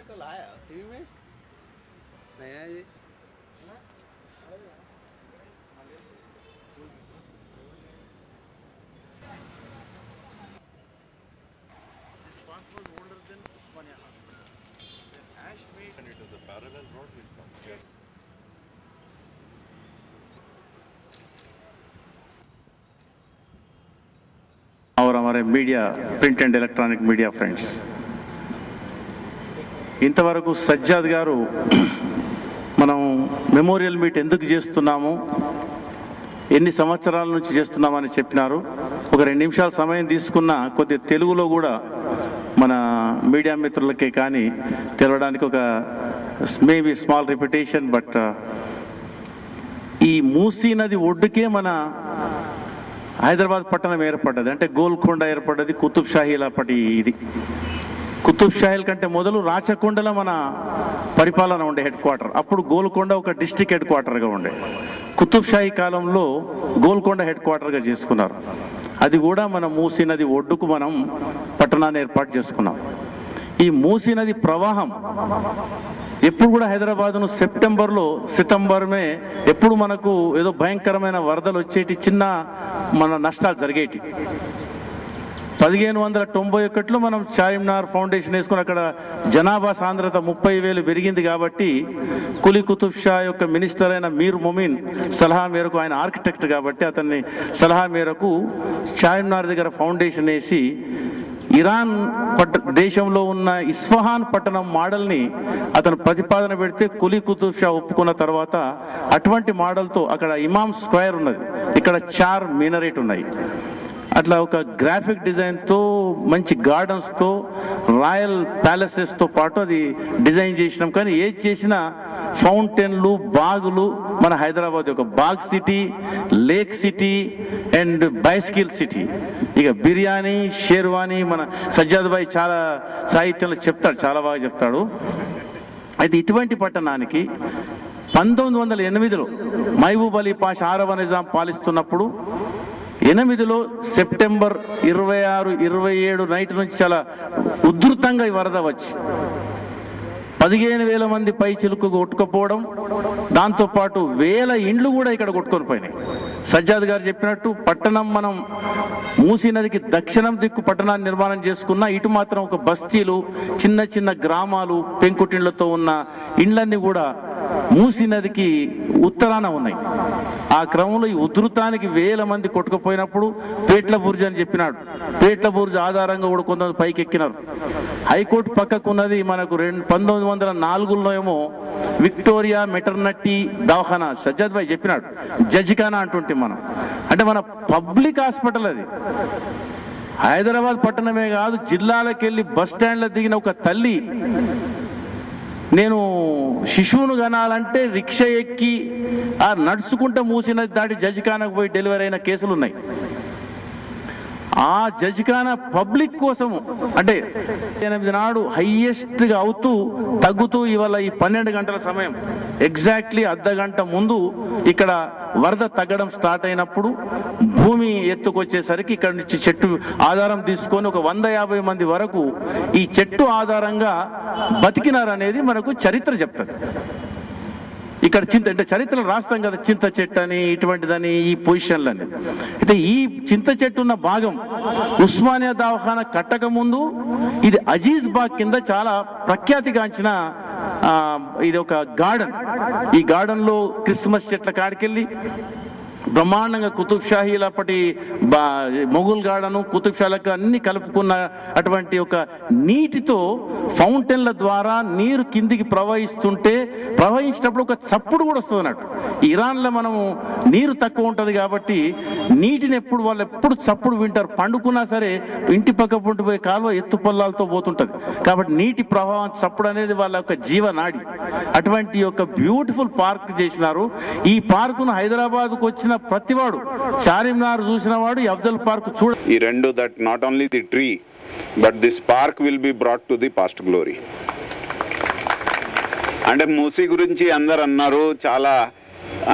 कल आया टीवी में नहीं आया जी। This park was older than Usmania Hospital. Then ash made And it is a parallel road which comes here. और हमारे media print and electronic media friends, ఇంతవరకు సజ్జాద్ గారు మనం మెమోరియల్ మీట్ ఎందుకు చేస్తున్నాము, ఎన్ని సంవత్సరాల నుంచి చేస్తున్నామని చెప్పినారు. ఒక 2 నిమిషాల సమయం తీసుకున్న కొద్ది తెలుగులో కూడా మన మీడియా మిత్రులకే కానీ తెలవడానికి ఒక మేబీ స్మాల్ రిపిటేషన్. బట్ ఈ మూసీ నది ఒడ్డుకే మన హైదరాబాద్ పట్టణం ఏర్పడ్డది. అంటే గోల్కొండ ఏర్పడ్డది కుతుబ్ షాహీల అప్పటి ఇది. కుతుబ్ షాహీల కంటే మొదలు రాచకొండలో మన పరిపాలన ఉండే హెడ్ క్వార్టర్. అప్పుడు గోల్కొండ ఒక డిస్ట్రిక్ట్ హెడ్ క్వార్టర్గా ఉండే. కుతుబ్ షాహీ కాలంలో గోల్కొండ హెడ్ క్వార్టర్గా చేసుకున్నారు. అది కూడా మన మూసీ నది ఒడ్డుకు మనం పట్టణాన్ని ఏర్పాటు చేసుకున్నాం. ఈ మూసీ నది ప్రవాహం ఎప్పుడు కూడా హైదరాబాద్ను సితంబర్మే ఎప్పుడు మనకు ఏదో భయంకరమైన వరదలు వచ్చేటి, చిన్న మన నష్టాలు జరిగేటి. 1591లో మనం చార్మినార్ ఫౌండేషన్ వేసుకుని అక్కడ జనాభా సాంద్రత 30,000 పెరిగింది. కాబట్టి కులీ కుతుబ్ షా యొక్క మినిస్టర్ అయిన మీర్ మొమిన్ సలహా మేరకు, ఆయన ఆర్కిటెక్ట్ కాబట్టి అతన్ని సలహా మేరకు చార్మినార్ దగ్గర ఫౌండేషన్ వేసి ఇరాన్ దేశంలో ఉన్న ఇస్ఫహాన్ పట్టణం మోడల్ని అతను ప్రతిపాదన పెడితే కులీ కుతుబ్ షా ఒప్పుకున్న తర్వాత అటువంటి మోడల్తో అక్కడ ఇమామ్ స్క్వేర్ ఉన్నది, ఇక్కడ 4 మీనరేట్ ఉన్నాయి. అట్లా ఒక గ్రాఫిక్ డిజైన్తో, మంచి గార్డెన్స్తో, రాయల్ ప్యాలెసెస్తో పాటు అది డిజైన్ చేసినాం. కానీ ఏది చేసినా ఫౌంటైన్లు, బాగులు, మన హైదరాబాద్ యొక్క bagh city, lake city and bicycle city. ఇక బిర్యానీ, షేర్వానీ మన సజ్జాద్ భాయ్ చాలా సాహిత్యంలో చెప్తాడు, చాలా బాగా చెప్తాడు. అయితే ఇటువంటి పట్టణానికి 1908లో మహబూబ్ అలీ పాషా 6వ నిజాం పాలిస్తున్నప్పుడు 8లో సెప్టెంబర్ 26, 27 నైట్ నుంచి చాలా ఉధృతంగా ఈ వరద వచ్చి 15,000 మంది పై చిలుకు కొట్టుకుపోవడం, దాంతోపాటు 1000 ఇండ్లు కూడా ఇక్కడ కొట్టుకొని పోయినాయి. సజ్జాద్ గారు చెప్పినట్టు పట్టణం మనం మూసీ నదికి దక్షిణం దిక్కు పట్టణాన్ని నిర్మాణం చేసుకున్నా, ఇటు మాత్రం ఒక బస్తీలు, చిన్న చిన్న గ్రామాలు, పెంకుటిండ్లతో ఉన్న ఇండ్లన్నీ కూడా మూసీ నదికి ఉత్తరాన ఉన్నాయి. ఆ క్రమంలో ఈ ఉధృతానికి 1000 మంది కొట్టుకుపోయినప్పుడు పేట్ల బుర్జ్ అని చెప్పినాడు. పేట్ల బుర్జ్ ఆధారంగా కూడా కొంతమంది పైకి ఎక్కినారు. హైకోర్టు పక్కకున్నది మనకు 1904లో ఏమో విక్టోరియా మెటర్నిటీ దవాఖానా, సజ్జాద్ భాయ్ చెప్పినాడు, జజ్ఖానా అంటుంటే మనం, అంటే మన పబ్లిక్ హాస్పిటల్ అది. హైదరాబాద్ పట్టణమే కాదు, జిల్లాలకు వెళ్ళి బస్ స్టాండ్లో దిగిన ఒక తల్లి, నేను శిశువును కనాలంటే రిక్షా ఎక్కి నడుచుకుంటే మూసిన దాటి జజ్ఖానాకు పోయి డెలివరీ అయిన కేసులు ఉన్నాయి. ఆ జజ్ఖానా పబ్లిక్ కోసము, అంటే 8 నాడు హైయెస్ట్గా అవుతూ తగ్గుతూ ఇవాళ ఈ 12 గంటల సమయం ఎగ్జాక్ట్లీ అర్ధగంట ముందు ఇక్కడ వరద తగ్గడం స్టార్ట్ అయినప్పుడు భూమి ఎత్తుకొచ్చేసరికి ఇక్కడ నుంచి చెట్టు ఆధారం తీసుకొని ఒక 150 మంది వరకు ఈ చెట్టు ఆధారంగా బతికినారనేది మనకు చరిత్ర చెప్తుంది. ఇక్కడ అంటే చరిత్రలో రాస్తాం కదా, చింత చెట్టు అని, ఇటువంటిదని, ఈ పొజిషన్లని. అయితే ఈ చింత చెట్టు ఉన్న భాగం ఉస్మానియా దవాఖానా కట్టక ముందు ఇది అజీజ్ బాగ్ కింద చాలా ప్రఖ్యాతిగాంచిన ఇది ఒక గార్డెన్. ఈ గార్డెన్ లో క్రిస్మస్ చెట్ల కాడికెళ్ళి బ్రహ్మాండంగా కుతుబ్ షాహీల అప్పటి మొఘల్ గార్డెను, కుతుబ్ షాలకు అన్ని కలుపుకున్న అటువంటి ఒక నీటితో ఫౌంటైన్ల ద్వారా నీరు కిందికి ప్రవహించినప్పుడు ఒక చప్పుడు కూడా వస్తుంది అన్నట్టు. ఇరాన్లో మనము నీరు తక్కువ ఉంటుంది కాబట్టి నీటిని వాళ్ళు ఎప్పుడు చప్పుడు వింటారు. పండుకున్నా సరే ఇంటి పక్క పోయి కాలువ ఎత్తు పొల్లాలతో పోతుంటుంది కాబట్టి నీటి ప్రవాహం, చప్పుడు అనేది వాళ్ళ యొక్క జీవనాడి. అటువంటి ఒక బ్యూటిఫుల్ పార్క్ చేసినారు. ఈ పార్కును హైదరాబాద్కు వచ్చిన ప్రతివాడు, చార్మినార్ చూసిన వాడు అఫ్జల్ పార్క్ చూడ. ఈ రెండు, that not only the tree but this park will be brought to the past glory. అంటే మూసీ గురించి అందరు అన్నారు చాలా,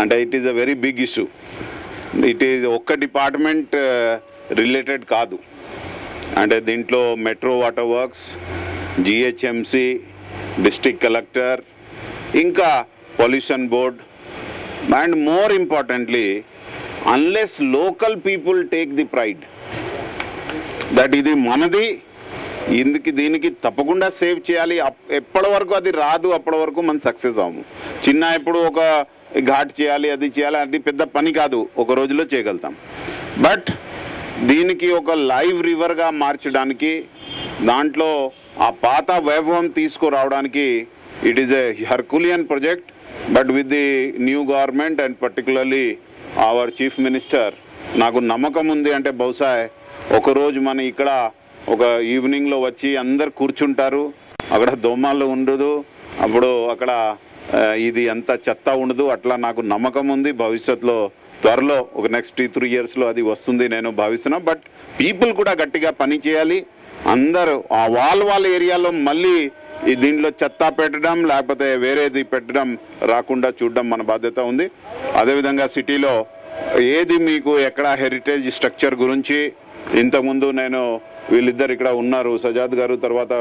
అంటే it is a very big issue. It is ఒక్క డిపార్ట్మెంట్ రిలేటెడ్ కాదు. అంటే దీంట్లో metro water works, GHMC, district collector, ఇంకా pollution board. And more importantly, unless local people take the pride that ఇది మనది, దీనికి తప్పకుండా సేవ్ చేయాలి, ఎప్పటి వరకు అది రాదు అప్పటి వరకు మనం సక్సెస్ అవ్వము. చిన్న ఇప్పుడు ఒక ఘాట్ చేయాలి, అది చేయాలి, అది పెద్ద పని కాదు, ఒక రోజులో చేయగలుగుతాం. బట్ దీనికి ఒక లైవ్ రివర్గా మార్చడానికి, దాంట్లో ఆ పాత వైభవం తీసుకురావడానికి it is a Herculean project. But with the new government and particularly our chief minister, నాకు నమ్మకం ఉంది. అంటే బహుశా ఒకరోజు మన ఇక్కడ ఒక ఈవినింగ్లో వచ్చి అందరు కూర్చుంటారు, అక్కడ దోమలు ఉండదు, అప్పుడు అక్కడ ఇది అంత చెత్త ఉండదు. అట్లా నాకు నమ్మకం ఉంది. భవిష్యత్తులో త్వరలో ఒక నెక్స్ట్ 3 yearsలో అది వస్తుంది నేను భావిస్తున్నా. బట్ పీపుల్ కూడా గట్టిగా పని చేయాలి. అందరూ ఆ వాళ్ళ ఏరియాలో మళ్ళీ దీంట్లో చెత్త పెట్టడం లేకపోతే వేరేది పెట్టడం రాకుండా చూడడం మన బాధ్యత ఉంది. అదేవిధంగా సిటీలో ఏది మీకు ఎక్కడ హెరిటేజ్ స్ట్రక్చర్ గురించి ఇంతకుముందు నేను వీళ్ళిద్దరు ఇక్కడ ఉన్నారు, సజాద్ గారు తర్వాత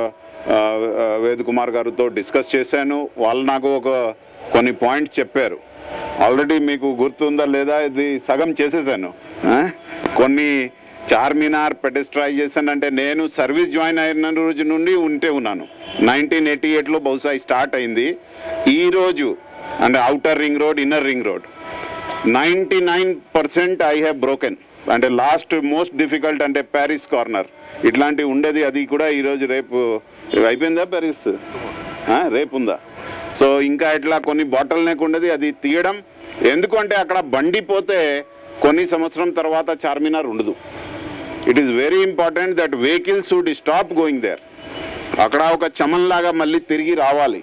వేద్ కుమార్ గారితో డిస్కస్ చేశాను. వాళ్ళు నాకు కొన్ని పాయింట్స్ చెప్పారు. ఆల్రెడీ మీకు గుర్తుందా లేదా, ఇది సగం చేసేసాను. కొన్ని చార్మినార్ పెడెస్ట్రైజేషన్ అంటే నేను సర్వీస్ జాయిన్ అయిన రోజు నుండి ఉన్నాను. 1988లో బహుశా స్టార్ట్ అయింది. ఈరోజు అంటే outer ring road, inner ring road 99% I have broken. అంటే లాస్ట్ మోస్ట్ డిఫికల్ట్ అంటే ప్యారిస్ కార్నర్ ఇట్లాంటివి ఉండేది, అది కూడా ఈరోజు రేపు అయిపోయిందా ప్యారిస్, రేపు ఉందా. సో ఇంకా ఇట్లా కొన్ని బాటిల్ నెక్ ఉండేది, అది తీయడం. ఎందుకంటే అక్కడ బండి పోతే కొన్ని సంవత్సరం తర్వాత చార్మినార్ ఉండదు. It is very important that vehicles should stop going there. అక్కడ ఒక చమన్ లాగా మళ్ళీ తిరిగి రావాలి.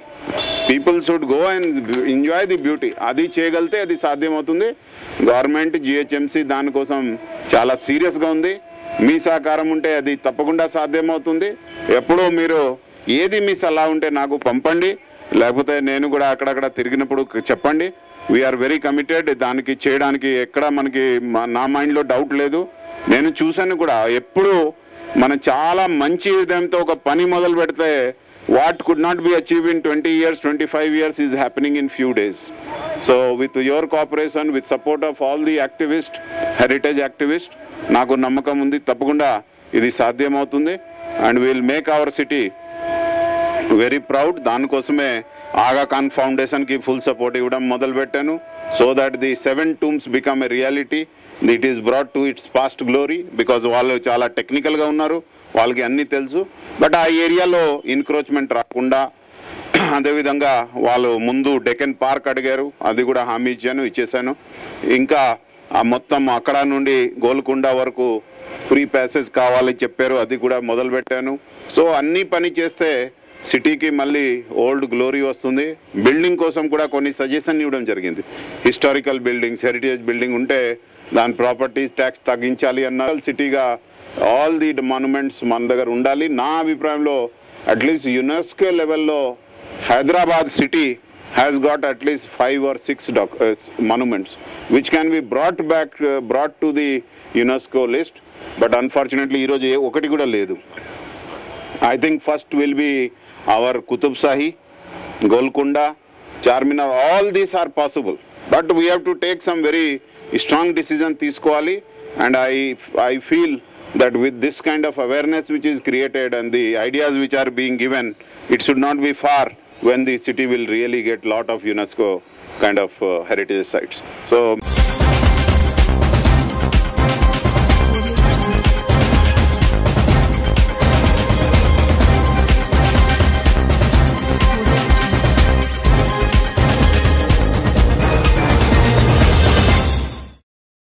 People should go and enjoy the beauty. అది చేయగలిగితే అది సాధ్యమవుతుంది. గవర్నమెంట్ జిహెచ్ఎంసీ దానికోసం చాలా సీరియస్గా ఉంది. మీ సహకారం ఉంటే అది తప్పకుండా సాధ్యమవుతుంది. ఎప్పుడో మీరు ఏది మీ సలహా ఉంటే నాకు పంపండి, లేకపోతే నేను కూడా అక్కడక్కడ తిరిగినప్పుడు చెప్పండి. వీఆర్ వెరీ కమిటెడ్ దానికి చేయడానికి. ఎక్కడ మనకి నా మైండ్లో డౌట్ లేదు. నేను చూశాను కూడా, ఎప్పుడు మనం చాలా మంచి విధంతో ఒక పని మొదలు పెడితే what could not be achieved in 20 years, 25 years is happening in few days. So with your cooperation, with support of all the activists, heritage activists, నాకు నమ్మకం ఉంది తప్పకుండా ఇది సాధ్యమవుతుంది. And will make our city very proud. దానికోసమే ఆగా ఖాన్ ఫౌండేషన్కి full support ఇవ్వడం మొదలుపెట్టాను. So that the 7 tombs become a reality. It is brought to its past glory because వాళ్ళు చాలా టెక్నికల్గా ఉన్నారు, వాళ్ళకి అన్నీ తెలుసు. బట్ ఆ ఏరియాలో ఎన్క్రోచ్మెంట్ రాకుండా, అదేవిధంగా వాళ్ళు ముందు డెక్కన్ పార్క్ అడిగారు, అది కూడా హామీ ఇచ్చేసాను. ఇంకా ఆ మొత్తం అక్కడ నుండి గోల్కొండ వరకు ఫ్రీ ప్యాసేజ్ కావాలి చెప్పారు, అది కూడా మొదలుపెట్టాను. సో అన్నీ పని చేస్తే సిటీకి మళ్ళీ ఓల్డ్ గ్లోరీ వస్తుంది. బిల్డింగ్ కోసం కూడా కొన్ని సజెషన్ ఇవ్వడం జరిగింది. హిస్టారికల్ బిల్డింగ్స్, హెరిటేజ్ బిల్డింగ్ ఉంటే దాని ప్రాపర్టీస్ ట్యాక్స్ తగ్గించాలి అన్నారు. సిటీగా ఆల్ ది మాన్యుమెంట్స్ మన దగ్గర ఉండాలి. నా అభిప్రాయంలో అట్లీస్ట్ యునెస్కో లెవెల్లో Hyderabad city has got at least 5 or 6 monuments which can be brought to the UNESCO list. But unfortunately ఈరోజు ఒకటి కూడా లేదు. I think first will be our Qutub Shahi, Golconda, Charminar, all these are possible. But we have to take some very strong decision తీసుకోవాలి. And I feel that with this kind of awareness which is created and the ideas which are being given, it should not be far when the city will really get lot of UNESCO kind of heritage sites. So